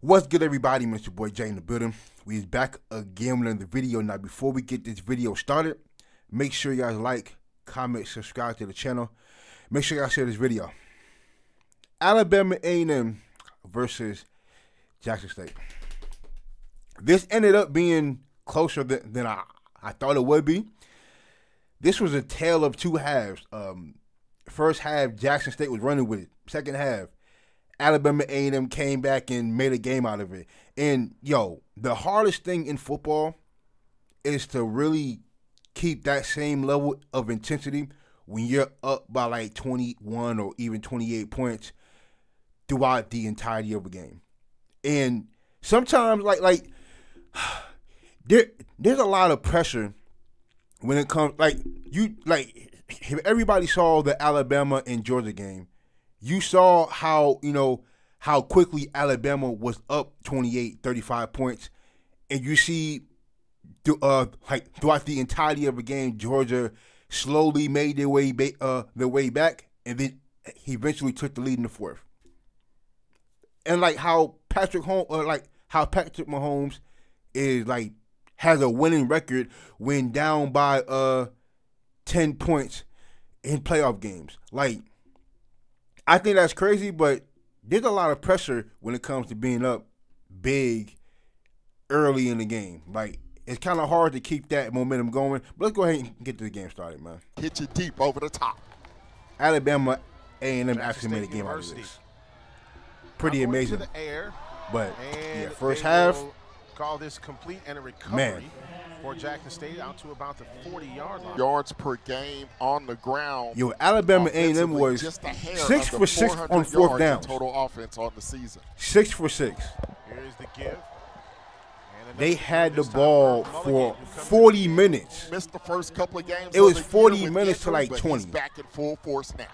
What's good, everybody? Mr. Boy Jay in the building. We is back again with another video. Now, before we get this video started, make sure you guys like, comment, subscribe to the channel. Make sure you guys share this video. Alabama A&M versus Jackson State. This ended up being closer than I thought it would be. This was a tale of two halves. First half, Jackson State was running with it. Second half, Alabama A&M came back and made a game out of it. And, the hardest thing in football is to really keep that same level of intensity when you're up by like 21 or even 28 points throughout the entirety of a game. And sometimes, there's a lot of pressure when it comes, if everybody saw the Alabama and Georgia game, you saw how quickly Alabama was up 28, 35 points. And you see throughout the entirety of the game, Georgia slowly made their way back, and then he eventually took the lead in the fourth. And how Patrick Mahomes is has a winning record when down by 10 points in playoff games. I think that's crazy, but there's a lot of pressure when it comes to being up big early in the game. It's kind of hard to keep that momentum going. But let's go ahead and get this game started, man. Hit you deep over the top. Alabama A&M actually made a game out of this. Pretty amazing. But yeah, first half. Call this complete and a recovery. Man. For Jackson State out to about the 40-yard line. Yards per game on the ground. Alabama A&M was 6 for 6 on fourth down. Total offense on the season. 6 for 6. Here's the give. They had the ball for 40 minutes. Missed the first couple of games. It was 40 minutes to 20. He's back in full force now.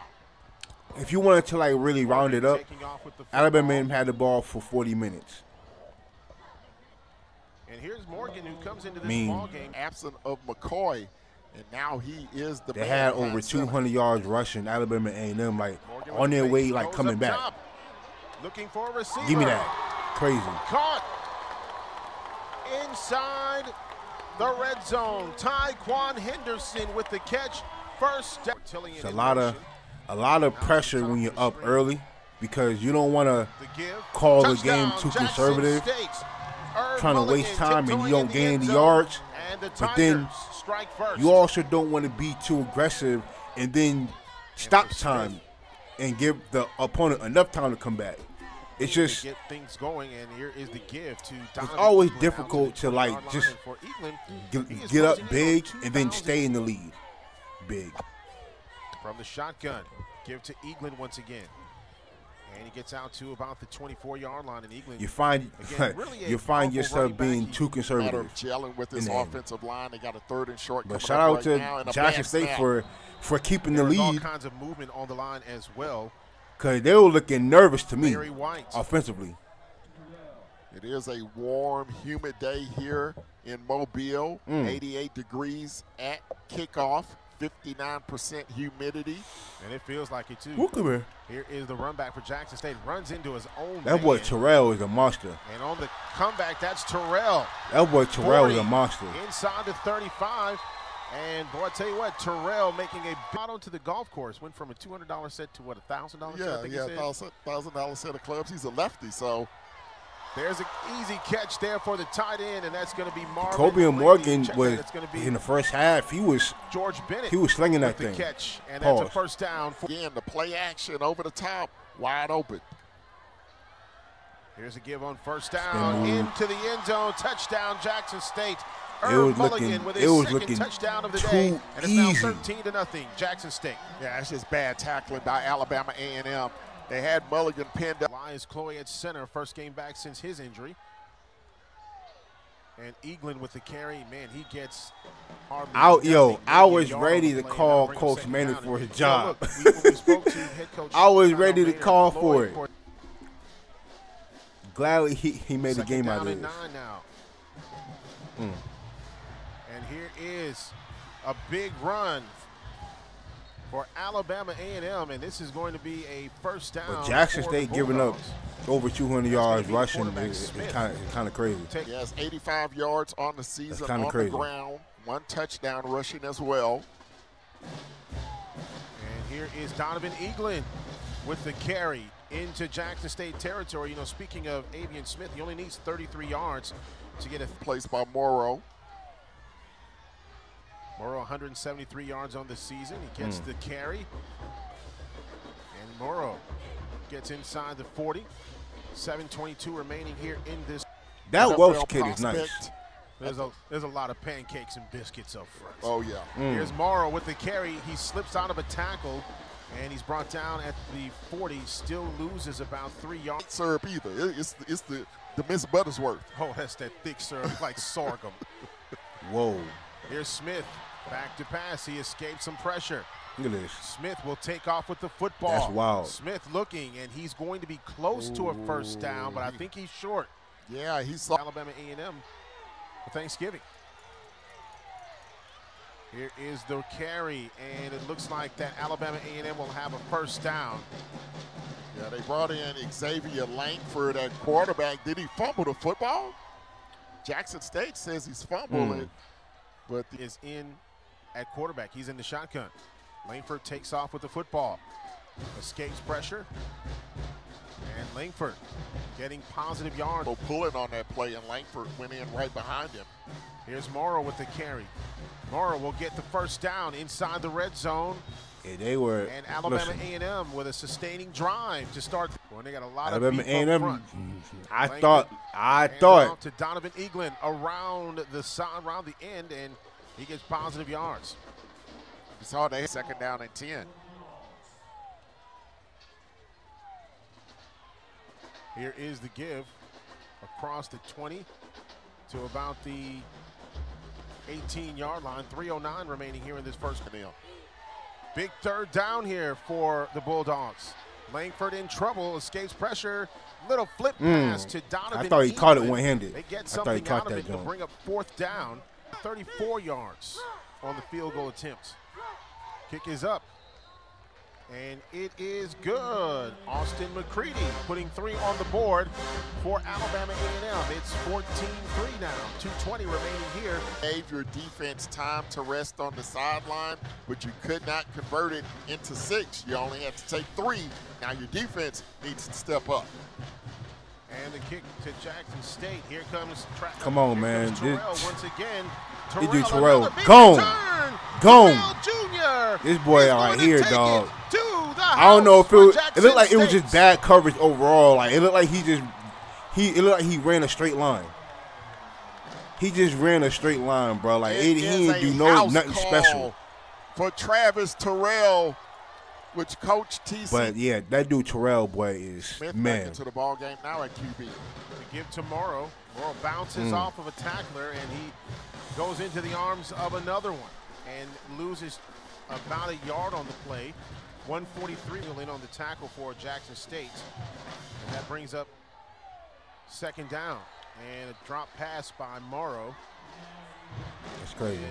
If you wanted to really round it up, Alabama A&M had the ball for 40 minutes. And here's Morgan, who comes into this ball game absent of McCoy, and now he is the. They had over 200 yards rushing. Alabama A&M on their way coming back. Looking for a receiver. Give me that. Crazy. Caught inside the red zone. Tyquan Henderson with the catch. First down. It's a lot of pressure when you're up early because you don't want to call the game too conservative, trying to waste time and you don't gain any yards. But then you also don't want to be too aggressive and then stop time and give the opponent enough time to come back. It's just get things going, and here is the give to it's always difficult to just get up big and then stay in the lead big. From the shotgun, give to Eaglin once again. And he gets out to about the 24-yard line, and Eaglin. You find yourself being too conservative. Gelling with his offensive line. They got a 3rd and short. But shout out to Jackson State for keeping the lead. All kinds of movement on the line as well. Because they were looking nervous to me offensively. It is a warm, humid day here in Mobile. 88 degrees at kickoff. 59% humidity. And it feels like it, too. Come here. Here is the run back for Jackson State. Runs into his own That boy Terrell is a monster. And on the comeback, that's Terrell. That boy Terrell is a monster. Inside the 35. And, boy, I tell you what, Terrell making a bot onto the golf course. Went from a $200 set to, what, a $1,000 set? Yeah, $1,000 set of clubs. He's a lefty, so. There's an easy catch there for the tight end, and that's going to be Marvin. Kobe Morgan was, in the first half, he was George Bennett. He was slinging that thing. Catch, and that's a first down. Again, the play action over the top, wide open. Here's a give on first down into the end zone. Touchdown, Jackson State. It was looking touchdown of the day, and it's easy. now 13-0, Jackson State. Yeah, that's just bad tackling by Alabama A&M. They had Mulligan pinned up. Elias Chloe at center, first game back since his injury. And Eaglin with the carry, man, he gets hardly. I was ready to call Coach Manning for his job. I was ready to call for it. Gladly he made a game out of it. And here is a big run for Alabama A&M, and this is going to be a first down. But Jackson State giving up over 200 yards rushing is kind of crazy. He has 85 yards on the season on crazy. The ground, 1 touchdown rushing as well. And here is Donovan Eaglin with the carry into Jackson State territory. You know, speaking of Avian Smith, he only needs 33 yards to get a place by Morrow. Morrow 173 yards on the season. He gets the carry. And Morrow gets inside the 40. 7:22 remaining here in this. That Welsh kid is nice. There's a lot of pancakes and biscuits up front. Oh, yeah. Here's Morrow with the carry. He slips out of a tackle, and he's brought down at the 40. Still loses about 3 yards. Syrup either. It's the Miss Buttersworth. Oh, that's that thick syrup like sorghum. Whoa. Here's Smith. Back to pass. He escaped some pressure. Look at this. Smith will take off with the football. That's wild. Smith looking, and he's going to be close to a first down, but I think he's short. Yeah, he saw Alabama A&M for Thanksgiving. Here is the carry, and it looks like that Alabama A&M will have a first down. Yeah, they brought in Xavier Langford at quarterback. Did he fumble the football? Jackson State says he's fumbled it, but is in at quarterback. He's in the shotgun. Langford takes off with the football. Escapes pressure. And Langford getting positive yards. Pulling on that play, and Langford went in right behind him. Here's Morrow with the carry. Morrow will get the first down inside the red zone. Yeah, they were. And Alabama A&M with a sustaining drive to start. Well, they got a lot Alabama of beef up front. I Langford thought to Donovan Eaglin around the side, around the end, and he gets positive yards. You saw they second down and 10. Here is the give across the 20 to about the 18-yard line. 3:09 remaining here in this first half. Big third down here for the Bulldogs. Langford in trouble, escapes pressure. Little flip pass to Donovan. I thought he caught it one-handed. They get something out of it to bring up fourth down. 34 yards on the field goal attempt. Kick is up. And it is good. Austin McCready putting 3 on the board for Alabama A&M. It's 14-3 now. 2:20 remaining here. Gave your defense time to rest on the sideline, but you could not convert it into 6. You only had to take 3. Now your defense needs to step up. And the kick to Jackson State. Here comes Come on, man. Terrell once again. Terrell. Gone. Jr. This boy right here, dog. I don't know if it looked like it was just bad coverage overall. Like it looked like it looked like he ran a straight line. He just ran a straight line, bro. Like he didn't do nothing special. For Travis Terrell, which Coach TC. But yeah, that dude Terrell, boy, is Smith man. Back into the ball game now at QB. To give to Morrow. Morrow bounces off of a tackler, and he goes into the arms of another one and loses about a yard on the play. 143 will in on the tackle for Jackson State. And that brings up second down. And a drop pass by Morrow. That's crazy.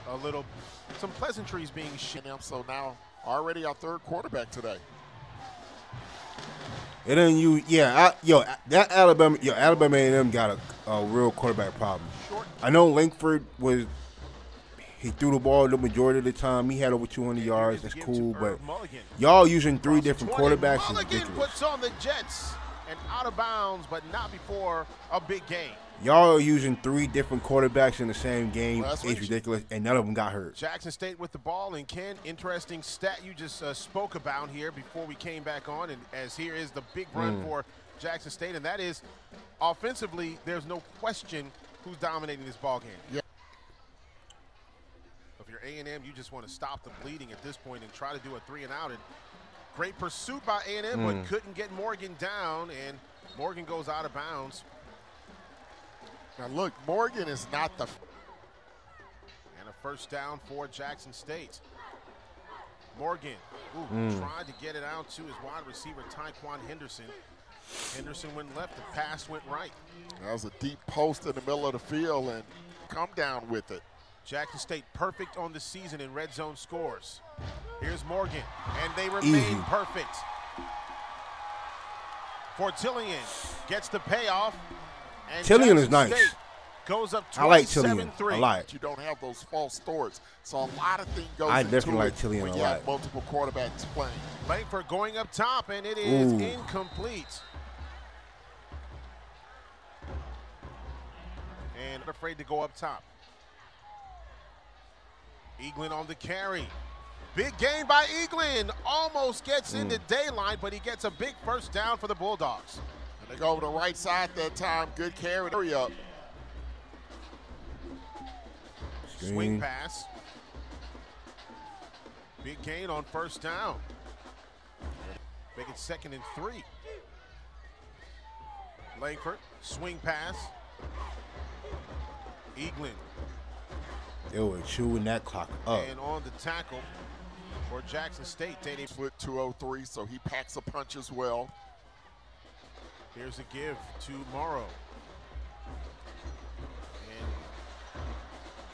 And some pleasantries being shared. So now already our third quarterback today. And then that Alabama A&M got a real quarterback problem. I know Langford he threw the ball the majority of the time. He had over 200 yards. That's cool, but y'all using 3 different quarterbacks is ridiculous. Puts on the Jets and out of bounds, but not before a big game. Y'all are using 3 different quarterbacks in the same game. It's ridiculous, and none of them got hurt. Jackson State with the ball, and Ken, interesting stat you just spoke about here before we came back on, and as here is the big run for Jackson State, and that is offensively, there's no question who's dominating this ball game. Yeah. If you're A&M, you just want to stop the bleeding at this point and try to do a 3-and-out. And great pursuit by A&M, but couldn't get Morgan down, and Morgan goes out of bounds. Now look, Morgan is not the. And a first down for Jackson State. Morgan tried to get it out to his wide receiver, Tyquan Henderson. Henderson went left, the pass went right. That was a deep post in the middle of the field, and come down with it. Jackson State perfect on the season in red zone scores. Here's Morgan, and they remain perfect. Fortillion gets the payoff. And Tillion Jackson is nice. State goes up 27-3. I like Tillion a lot. You don't have those false starts, so a lot of things go I into definitely it like Tillion when a you lot. have multiple quarterbacks playing. Langford going up top, and it is incomplete. And afraid to go up top. Eaglin on the carry. Big gain by Eaglin. Almost gets into daylight, but he gets a big first down for the Bulldogs. And they go over the right side that time. Good carry. Hurry up. Swing pass. Big gain on first down. Make it 2nd and 3. Langford, swing pass. Eaglin. They were chewing that clock up. And on the tackle for Jackson State, Danny. Foot 203, so he packs a punch as well. Here's a give to Morrow. And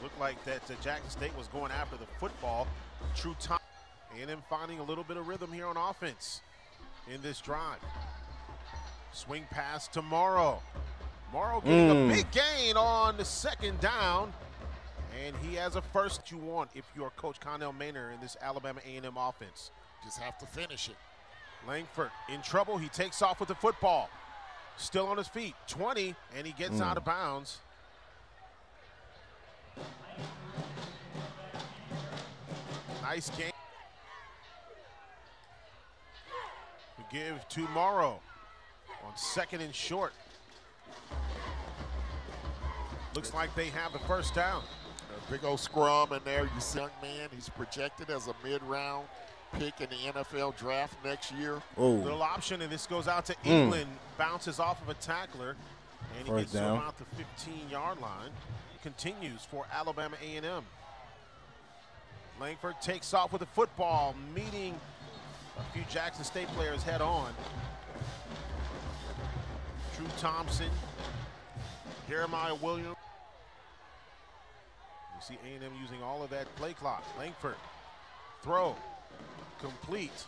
looked like that Jackson State was going after the football. True time. A&M finding a little bit of rhythm here on offense in this drive. Swing pass to Morrow. Morrow getting a big gain on the 2nd down. And he has a first you want if you're Coach Connell Maynor in this Alabama A&M offense. Just have to finish it. Langford in trouble. He takes off with the football. Still on his feet. 20, and he gets out of bounds. Nice game. We give to Morrow on 2nd and short. Looks like they have the first down. A big old scrum in there. You see, young man, he's projected as a mid-round pick in the NFL draft next year. Little option, and this goes out to England. Bounces off of a tackler, and he gets to about the 15-yard line. Continues for Alabama A&M. Langford takes off with the football, meeting a few Jackson State players head on. Drew Thompson, Jeremiah Williams. You see A&M using all of that play clock. Langford, throw, complete.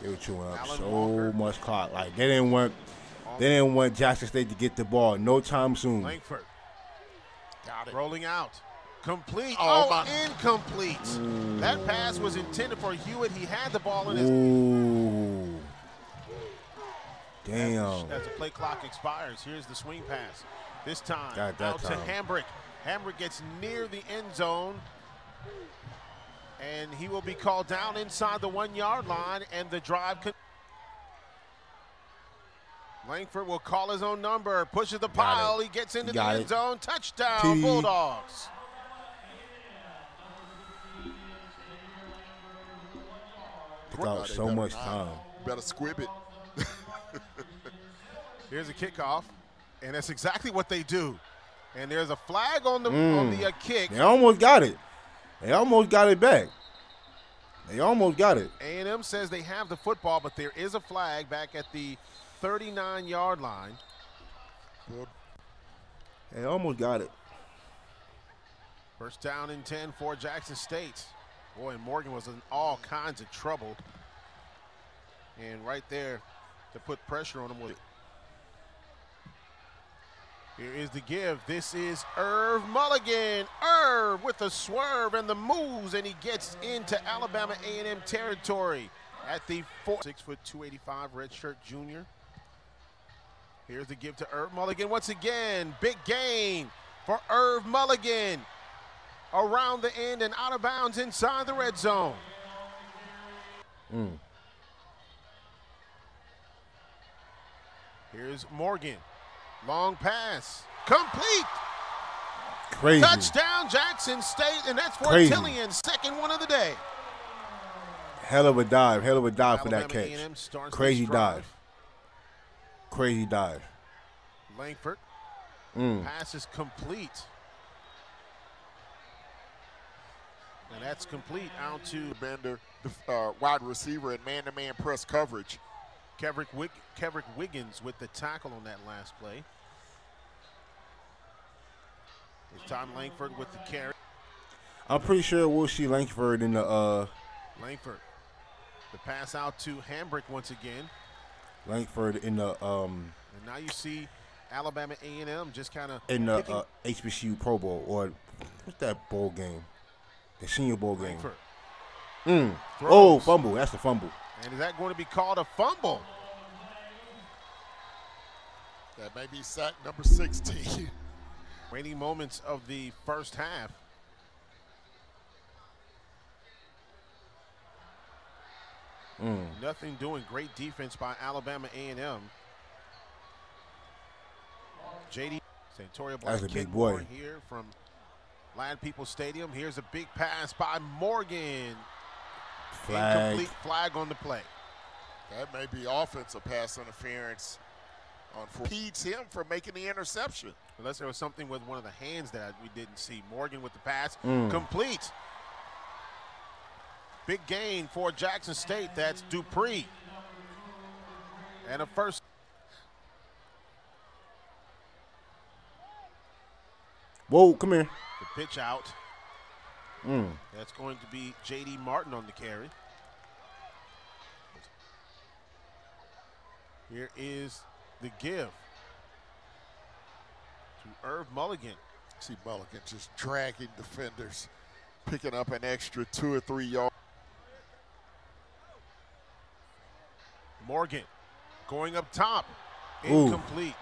They were chewing up so much clock. Like they didn't want Jackson State to get the ball no time soon. Langford. Got it. Rolling out. Complete. Oh, incomplete. That pass was intended for Hewitt. He had the ball in his. Damn. As the play clock expires, here's the swing pass. This time out to Hambrick. Hambrick gets near the end zone, and he will be called down inside the 1-yard line, and the drive. Langford will call his own number, pushes the pile, he gets into the end zone. Touchdown, Bulldogs. Took out so much time. Better squib it. Here's a kickoff, and that's exactly what they do. And there's a flag on the kick. They almost got it. They almost got it back. They almost got it. A&M says they have the football, but there is a flag back at the 39-yard line. They almost got it. First down and 10 for Jackson State. Boy, and Morgan was in all kinds of trouble. And right there to put pressure on him with it. Here is the give. This is Irv Mulligan. Irv with the swerve and the moves, and he gets into Alabama A&M territory at the 6 foot 285 redshirt junior. Here's the give to Irv Mulligan once again. Big gain for Irv Mulligan. Around the end and out of bounds inside the red zone. Here's Morgan. Long pass. Complete. Crazy. Touchdown, Jackson State, and that's Fortillion, second one of the day. Hell of a dive for that catch. A&M starts Crazy this drive. dive. Crazy dive. Langford. Pass is complete. And that's complete out to Bender, the wide receiver in man-to-man press coverage. Kevrick Wiggins with the tackle on that last play. It's Tom Langford with the carry. I'm pretty sure we'll see Langford in the Langford. The pass out to Hambrick once again. Langford in the And now you see Alabama A&M just kind of in the HBCU Pro Bowl, or what's that bowl game? The Senior Bowl game. Langford. Oh, fumble. That's the fumble. And is that going to be called a fumble? That may be sack number 16. Waning moments of the first half. Nothing doing. Great defense by Alabama A&M. JD Santoria Black, that's a big Kenmore boy here from Land Peoples Stadium. Here's a big pass by Morgan. Flag. Incomplete, flag on the play. That may be offensive pass interference on impedes him from making the interception. Unless there was something with one of the hands that we didn't see. Morgan with the pass. Complete. Big gain for Jackson State. That's Dupree. And a first. Whoa, come here. The pitch out. That's going to be J.D. Martin on the carry. Here is the give to Irv Mulligan. See Mulligan just dragging defenders, picking up an extra 2 or 3 yards. Morgan going up top. Incomplete.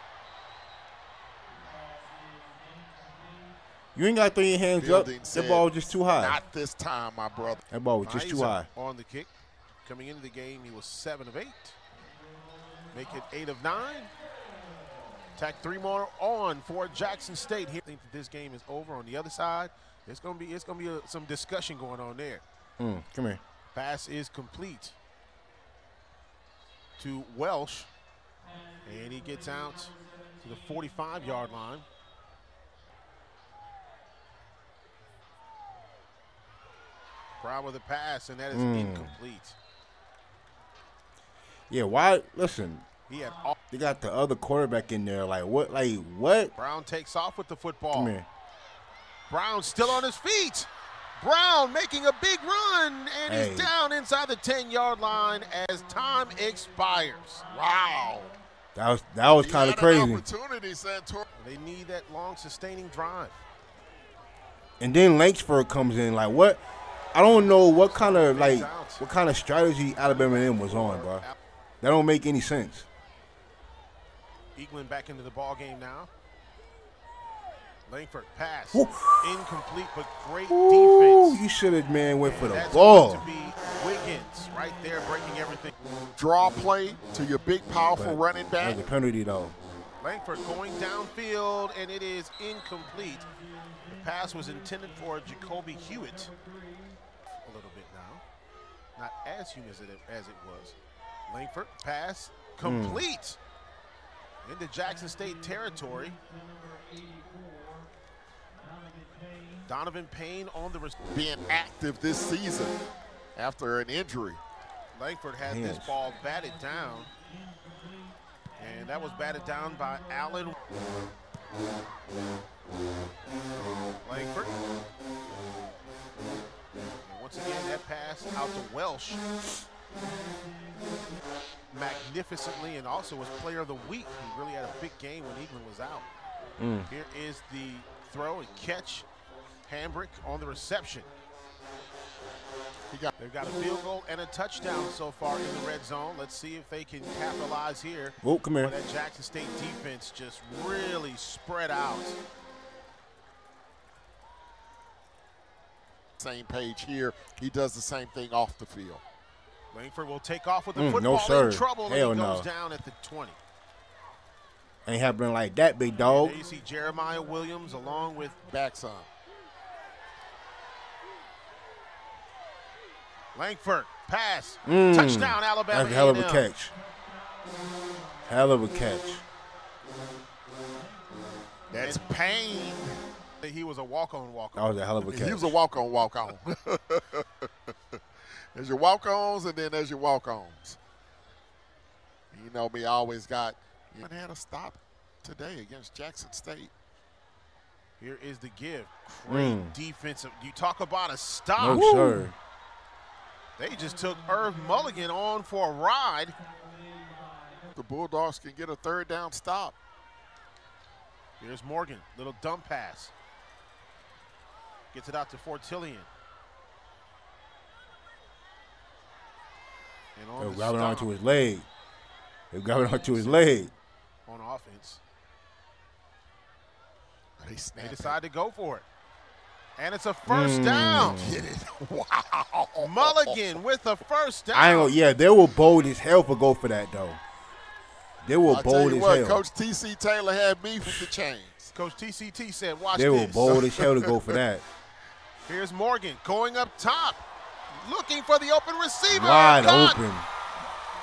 You ain't got to throw your hands up. That ball was just too high. Not this time, my brother. That ball was just too high. On the kick. Coming into the game, he was 7 of 8. Make it 8 of 9. Tack 3 more on for Jackson State. Here, I think that this game is over. On the other side, it's gonna be some discussion going on there. Come here. Pass is complete to Welsh, and he gets out to the 45-yard line. Brown with the pass, and that is incomplete. Yeah, why? Listen, He had all. they got the other quarterback in there. Like, what? Like, what? Brown takes off with the football. Come here. Brown still on his feet. Brown making a big run, and he's down inside the 10-yard line as time expires. Wow. That was kind of crazy. Opportunity, Santoria. They need that long, sustaining drive. And then Langford comes in. Like, what? I don't know what kind of strategy Alabama A&M was on, bro. That don't make any sense. Eaglin back into the ball game now. Langford pass. Incomplete, but great defense. You should have, man, went for the That's ball. Going to be Wiggins right there breaking everything. Draw play to your big, powerful running back. That was a penalty, though. Langford going downfield, and it is incomplete. The pass was intended for Jacoby Hewitt. A little bit now. Not as human as it was. Langford pass complete into Jackson State territory. Donovan Payne on the being active this season after an injury. Langford had this ball batted down, and that was batted down by Allen. Langford. And once again, that pass out to Welsh. Magnificently, and also was player of the week. He really had a big game when Eaglin was out. Here is the throw and catch. Hambrick on the reception. They've got a field goal and a touchdown so far in the red zone. Let's see if they can capitalize here. Oh, come here. That Jackson State defense just really spread out. Same page here. He does the same thing off the field. Langford will take off with the football. No, sir. In trouble. Hell and he goes no. down at the 20. Ain't happening like that, big dog. There you see Jeremiah Williams along with backs on. Langford, pass, touchdown, Alabama. That's a hell of a catch. Hell of a catch. That's Payne. He was a walk-on, walk-on. That was a hell of a catch. He was a walk-on, walk-on. There's your walk-ons, and then there's your walk-ons. You know me, I always got. You had a stop today against Jackson State. Here is the give. Great defensive. You talk about a stop. No, sir. They just took Irv Mulligan on for a ride. The Bulldogs can get a third down stop. Here's Morgan. Little dump pass. Gets it out to Fortillion. And on They're the grabbing stop, onto his leg. They're grabbing onto his leg. on offense. They decide to go for it. And it's a first down. Get it. Wow. Mulligan with a first down. I ain't gonna, yeah, they were bold as hell for go for that though. They were I'll tell bold you as what, hell. Coach T.C. Taylor had beef with the chains. Coach TCT said, watch They this. were bold as hell to go for that. Here's Morgan going up top, looking for the open receiver. Wide Caught. open.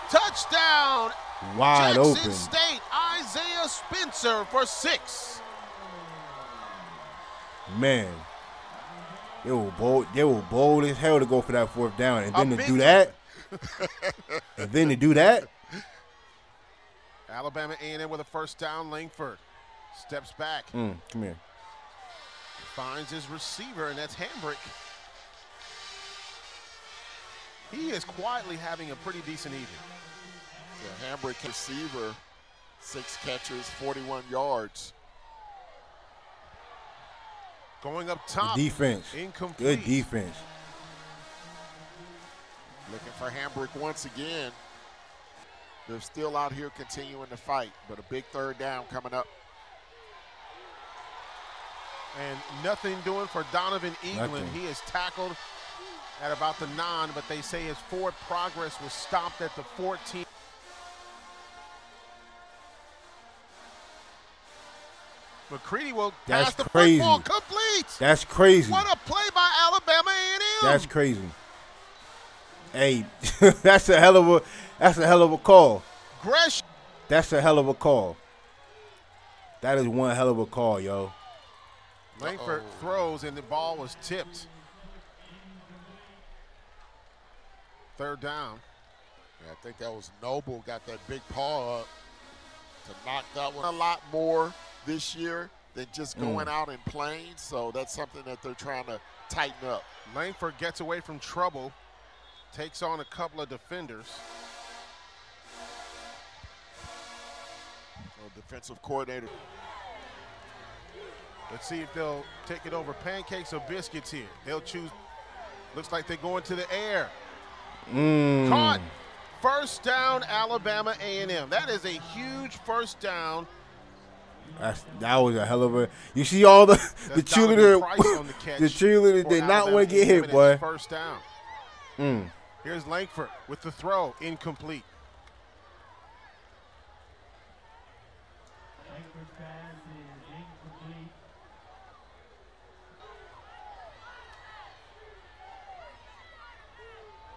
Touchdown. Wide Jackson open. State, Isaiah Spencer for 6. Man. They were bold as hell to go for that fourth down. And then A to big do that. And then to do that. Alabama A&M with a first down. Langford steps back. Come here. Finds his receiver, and that's Hambrick. He is quietly having a pretty decent evening. The Hambrick receiver, 6 catches, 41 yards. Going up top. The defense. Incomplete. Good defense. Looking for Hambrick once again. They're still out here continuing to fight, but a big third down coming up. And nothing doing for Donovan Eaglin. Nothing. He is tackled at about the 9, but they say his forward progress was stopped at the 14. McCready will pass the crazy. football complete. That's crazy. What a play by Alabama A&M. That's crazy. Hey, that's a hell of a call. Gresh. That's a hell of a call. That is one hell of a call, yo. Langford throws, and the ball was tipped. Third down. Yeah, I think that was Noble, got that big paw up to knock that one. A lot more this year than just going out and playing, so that's something that they're trying to tighten up. Langford gets away from trouble, takes on a couple of defenders. Defensive coordinator. Let's see if they'll take it over pancakes or biscuits here. They'll choose. Looks like they're going to the air. Caught. First down, Alabama A&M. That is a huge first down. That was a hell of a. You see all the cheerleader. The cheerleader did not want to get hit, boy. First down. Here's Langford with the throw, incomplete.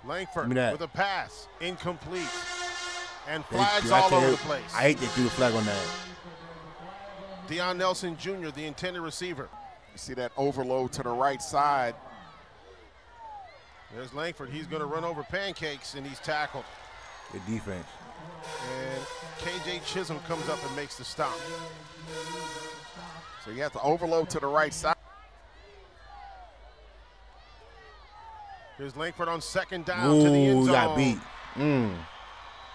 Langford with a pass, incomplete. And flags all over the place. I hate they threw the flag on that. Deion Nelson Jr., the intended receiver. You see that overload to the right side. There's Langford. He's going to run over pancakes, and he's tackled. Good defense. And KJ Chisholm comes up and makes the stop. So you have to overload to the right side. Here's Langford on second down to the end zone. Got beat.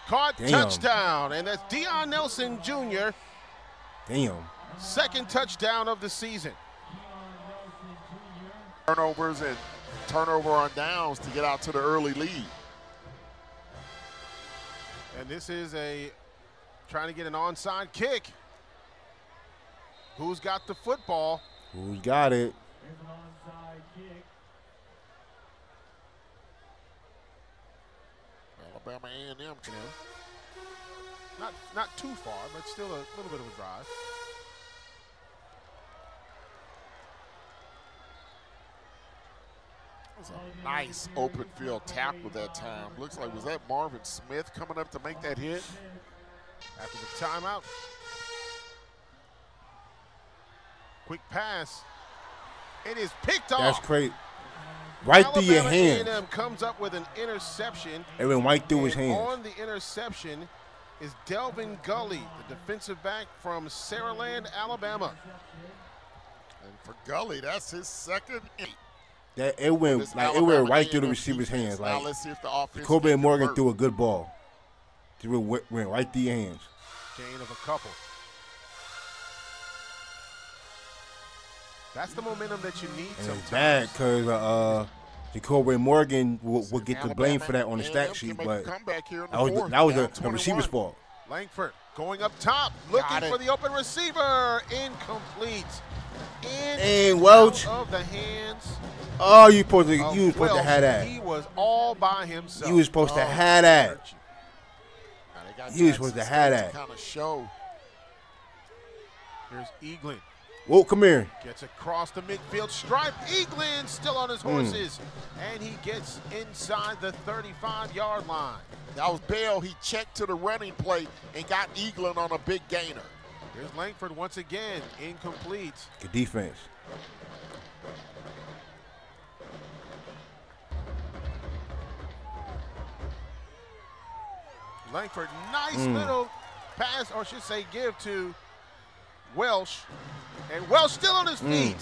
Caught, touchdown, and that's Deion Nelson Jr. Damn. Second touchdown of the season. Turnovers and turnover on downs to get out to the early lead. And this is trying to get an onside kick. Who's got the football? Who's got it? Alabama A&M. Not too far, but still a little bit of a drive. That was a nice open field tackle that time. Looks like, was that Marvin Smith coming up to make that hit? After the timeout. Quick pass. It is picked off. That's crazy. Right through your hands. A&M comes up with an interception. It went right through his hands. On the interception is Delvin Gully, the defensive back from Saraland, Alabama. And for Gully, that's his second 8. That it went right through the receiver's hands. Now Like, let's see if the offense Jacoby Morgan convert. threw a good ball. It went right through your hands. Gain of a couple. That's the momentum that you need And sometimes. it's bad because Jacoby Morgan will get the blame for that on the stat sheet, but that was the receiver's fault. Langford going up top, looking for the open receiver. Incomplete. And Welch. Out of the hands. Oh, you supposed to have that. He was all by himself. You was supposed to have that. You was supposed to have that. Kind of show. Here's Eaglin. Whoa, come here. Gets across the midfield stripe. Eaglin still on his horses. And he gets inside the 35-yard line. That was Bell. He checked to the running play and got Eaglin on a big gainer. Here's Langford once again, incomplete. Good defense. Langford, nice little pass, or I should say give to Welsh. And Welsh still on his feet.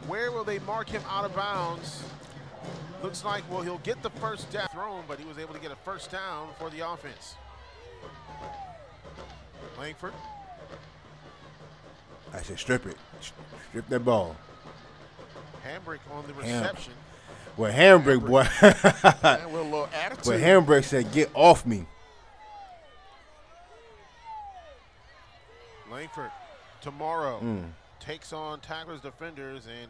Where will they mark him out of bounds? Looks like, well, he'll get the first down thrown, but he was able to get a first down for the offense. Langford. I said strip it. Strip that ball. Hambrick on the reception. Well, Hambrick, boy. And with a little attitude. But Hambrick said, get off me. Langford tomorrow takes on tacklers, defenders, and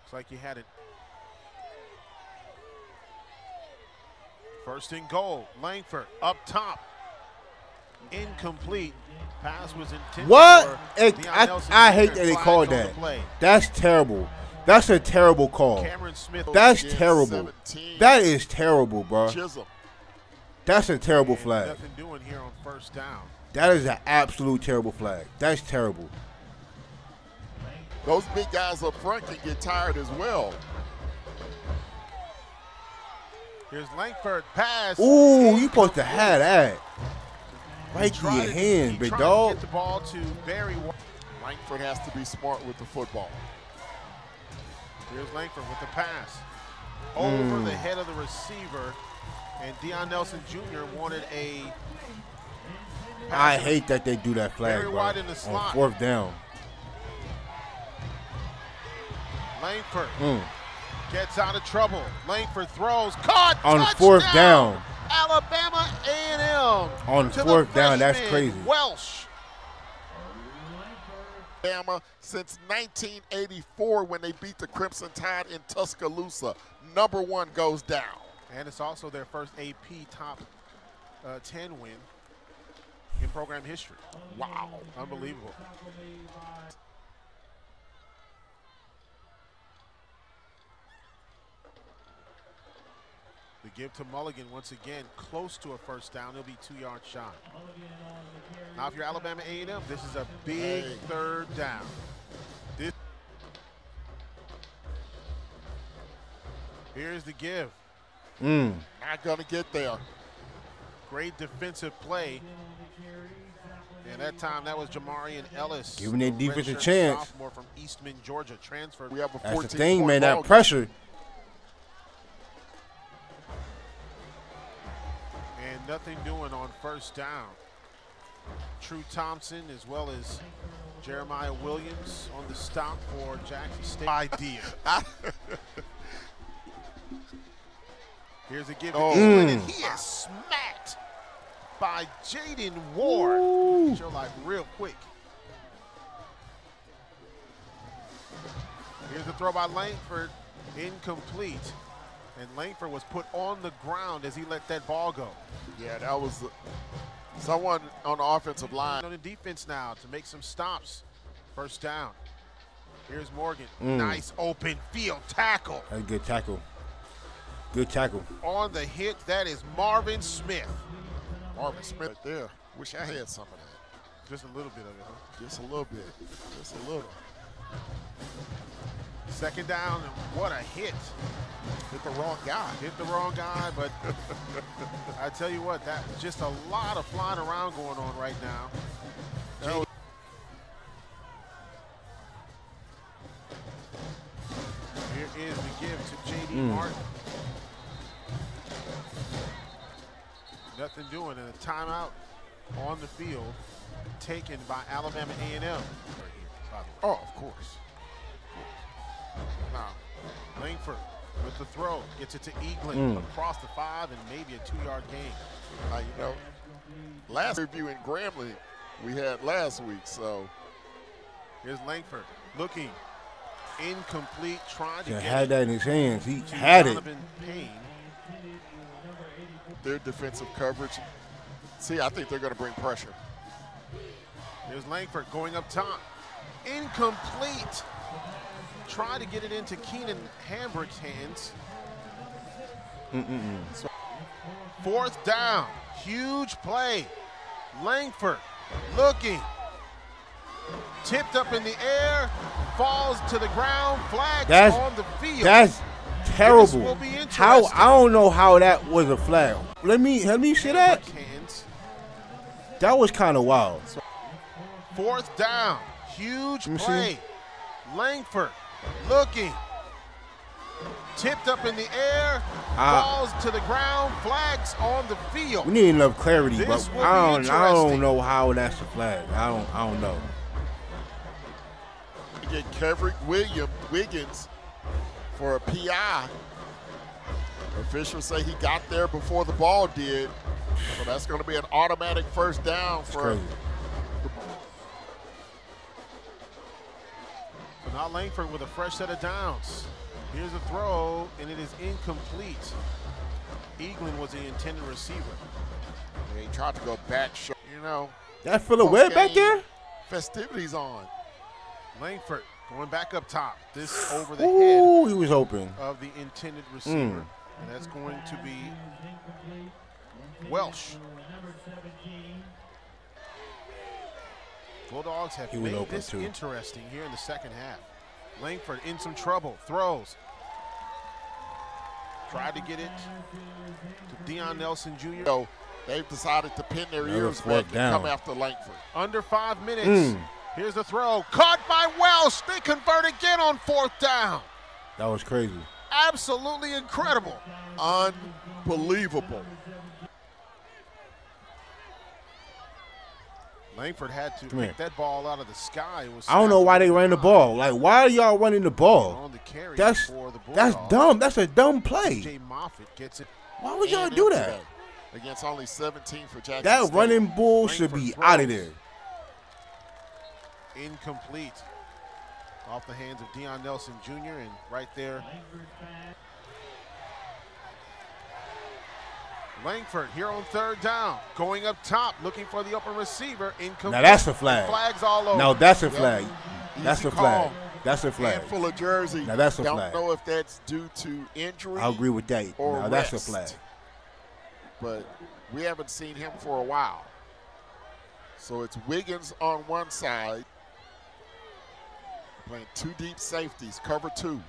looks like you had it. First and goal. Langford up top. Incomplete. Pass was intended. What? For I hate that they called that. That's terrible. That's a terrible call. Cameron Smith. That's terrible. 17. That is terrible, bro. Chisholm. That's a terrible flag. Nothing doing here on first down. That is an absolute terrible flag. That's terrible. Those big guys up front can get tired as well. Here's Langford pass. Ooh, you supposed to have that. Right through your hands, big dog. Get the ball to Barry. Langford has to be smart with the football. Here's Langford with the pass. Over the head of the receiver. And Deion Nelson Jr. wanted a pass. I hate that they do that flag, Very bro. wide in the slot. On fourth down. Langford gets out of trouble. Langford throws. Caught. On touchdown! fourth down. Alabama A&M. On fourth down, that's crazy. Welsh. Alabama since 1984 when they beat the Crimson Tide in Tuscaloosa. #1 goes down. And it's also their first AP top 10 win in program history. Wow. Unbelievable. The give to Mulligan once again, close to a first down. He'll be 2 yards shy. Now, if you're Alabama A&M, this is a big third down. Here's the give. Not going to get there. Great defensive play. And that time, that was Jamarian Ellis. Giving their defense a chance. Sophomore from Eastman, Georgia, transferred. We have a 14 That's the thing, man, that pressure. And nothing doing on first down. True Thompson as well as Jeremiah Williams on the stop for Jackson State. Idea. Here's a give to Eaglin, and he is smacked by Jaden Ward. Show like real quick. Here's the throw by Langford, incomplete. And Langford was put on the ground as he let that ball go. Yeah, that was someone on the offensive line. On the defense now to make some stops. First down. Here's Morgan. Nice open field tackle. That's a good tackle. Good tackle. On the hit, that is Marvin Smith. Marvin Smith right there. Wish I had some of that. Just a little bit of it, huh? Just a little bit. Just a little. Second down, and what a hit. Hit the wrong guy. Hit the wrong guy, but I tell you what, that's just a lot of flying around going on right now. is the give to J.D. Martin. Nothing doing, and a timeout on the field taken by Alabama A&M. Oh, of course. Now, Langford with the throw, gets it to Eaglin across the 5 and maybe a 2-yard gain. You know, last review in Grambling we had last week, so. Here's Langford looking. Incomplete, trying to get had that in his hands. He had it. Payne. Their defensive coverage. See, I think they're going to bring pressure. There's Langford going up top. Incomplete. Try to get it into Keenan Hambrick's hands. So, 4th down. Huge play. Langford looking. Tipped up in the air. Falls to the ground. Flags on the field. That's terrible. This will be interesting. How I don't know how that was a flag. Let me see that. That was kind of wild. 4th down. Huge play. Langford looking. Tipped up in the air. Falls to the ground. Flags on the field. We need enough clarity, This but will I be don't know how that's a flag. I don't know. You get Kevrick Wiggins for a PI. Officials say he got there before the ball did. So that's going to be an automatic 1st down for. But now Langford with a fresh set of downs. Here's a throw, and it is incomplete. Eaglin was the intended receiver. Yeah, he tried to go back short. You know. That for the web back there? Festivities on. Langford going back up top. This over the head. He was open. Of the intended receiver. And that's going to be Welsh. Bulldogs have made this interesting here in the 2nd half. Langford in some trouble. Throws. Tried to get it to Deion Nelson Jr. So they've decided to pin their ears back and come after Langford. Under 5 minutes. Here's the throw. Caught by Welsh. They convert again on 4th down. That was crazy. Absolutely incredible. Unbelievable. Langford had to pick that ball out of the sky. It was I don't know why they ran the ball. Like, why are y'all running the ball? On the carry that's dumb. That's a dumb play. J. Moffitt gets it. Why would y'all do that? Against only 17 for Jackson That State. running bull should be out of there. Incomplete. Off the hands of Deion Nelson Jr. and right there. Langford here on 3rd down. Going up top, looking for the open receiver. Incomplete. Now that's a flag. Flags all over. No, that's a flag. That's a flag. That's a flag. Handful of jersey. Now that's a flag. Don't know if that's due to injury. I agree with that. Or now rest. that's a flag. But we haven't seen him for a while. So it's Wiggins on one side. Playing 2 deep safeties, cover 2.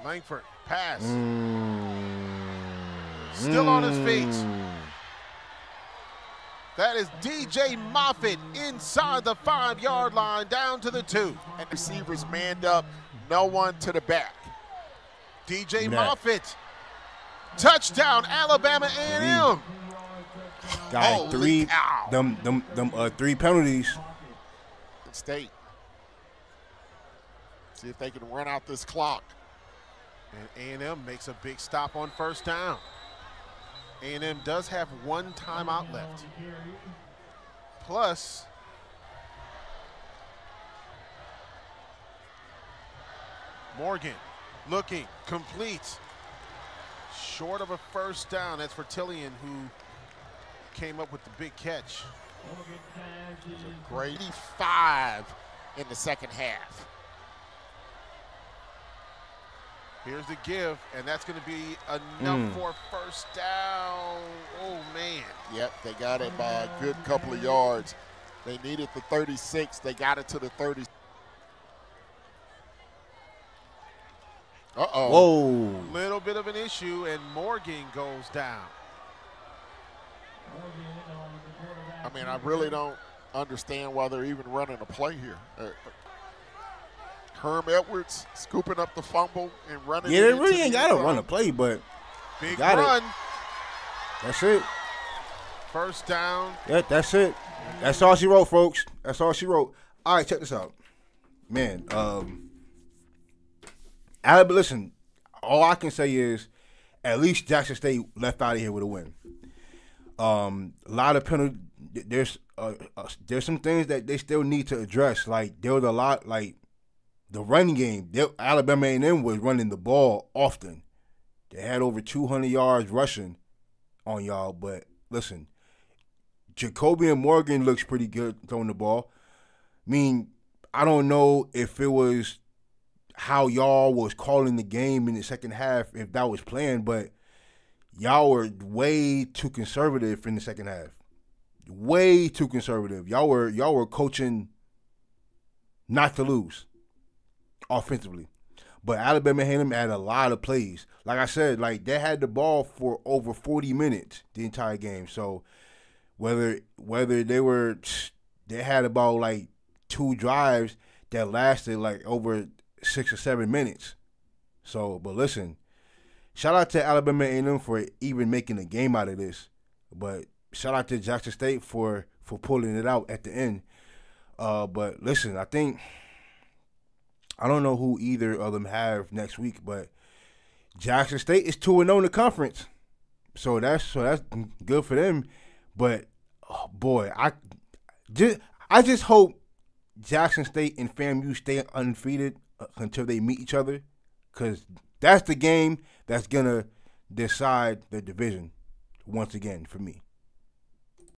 Langford, pass. Still on his feet. That is DJ Moffitt inside the 5-yard line, down to the 2. And receivers manned up, no one to the back. DJ Moffitt, touchdown, Alabama A&M. Got 3 3 penalties. State. See if they can run out this clock. And A&M makes a big stop on 1st down. A&M does have 1 timeout left. Plus, Morgan looking, complete. Short of a 1st down. That's for Tillian, who came up with the big catch. Grady 5 in the 2nd half. Here's the give, and that's going to be enough for 1st down. Oh, man. Yep, they got it by a good couple of yards. They needed the 36. They got it to the 30. Uh-oh. Whoa. Little bit of an issue, and Morgan goes down. I mean, I really don't understand why they're even running a play here. Herm Edwards scooping up the fumble and running. Yeah, they really ain't got to run a play, but big got run. It. That's it. First down. Yeah, that's it. That's all she wrote, folks. That's all she wrote. All right, check this out. Man, Alabama, listen, all I can say is at least Jackson State left out of here with a win. A lot of penalty. There's some things that they still need to address. Like, there was a lot, like, the running game. Alabama A&M was running the ball often. They had over 200 yards rushing on y'all. But, listen, Jacoby and Morgan looks pretty good throwing the ball. I mean, I don't know if it was how y'all was calling the game in the second half, if that was planned, but y'all were way too conservative in the second half. Way too conservative. Y'all were coaching not to lose offensively. But Alabama A&M had a lot of plays. Like I said, like they had the ball for over 40 minutes the entire game. So whether they had about like 2 drives that lasted like over 6 or 7 minutes. So, but listen, shout out to Alabama A&M for even making a game out of this. But shout out to Jackson State for pulling it out at the end. But listen, I don't know who either of them have next week, but Jackson State is 2-0 in the conference. So that's good for them. But oh boy, I just hope Jackson State and FAMU stay undefeated until they meet each other, because that's the game that's gonna decide the division once again for me.